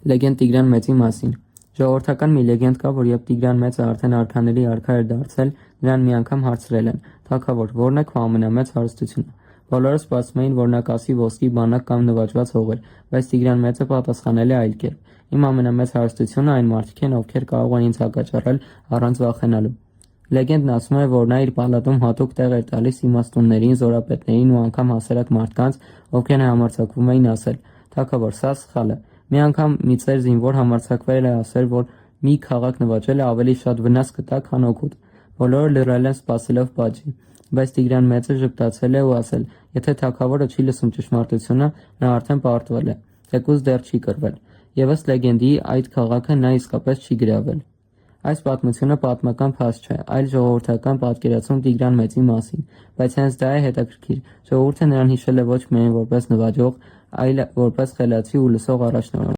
Լեգենդ Տիգրան Մեծի մասին։ Ժողովրդական մի լեգենդ կա, որ երբ Տիգրան Մեծը արդեն արքաների արքա էր դարձել, նրան մի անգամ հարցրել են. «Թագավոր, ո՞րն է քո ամենամեծ հարստությունը»։ Բոլորը սպասում էին, որ նա կասի ոսկի բանակ կամ նվաճված հողեր, բայց Տիգրան Մեծը պատասխանել է այլ կերպ. «Իմ ամենամեծ հարստությունը այն մարդիկ են, ովքեր կարող են ինձ հակաճառել առանց վախենալու»։ Լեգենդն ասում է, որ նա իր պալատում հատուկ տեղ էր տալիս իմաստուններին, զորապետներին ու անգամ հասարակ մարդկանց, ովքեր համարձակվում էին ասել. «Թագավոր, սա սխալ է»։ Մի անգամ մի ծեր զինվոր համարձակվել է ասել, որ մի քաղաք նվաճելը ավելի շատ վնաս կտա, քան օգուտ։ Բոլորը լռել են սպասելով պատժի, բայց Տիգրան Մեծը ժպտացել է ու ասել. «Եթե թագավորը չի լսում ճշմարտությունը, նա արդեն պարտվել է, թեկուզ դեռ չի կռվել»։ Եվ ըստ լեգենդի, այդ քաղաքը նա իսկապես չի գրավել։ Այս պատմությունը պատմական փաստ չէ, այլ ժողովրդական պատկերացում Տիգրան Մեծի մասին, բայց հենց դա է հետաքրքիր։ Ժողովուրդը նրան հիշել է ոչ միայն որպես նվաճող, այլ որպես խելացի ու լսող առաջնորդ։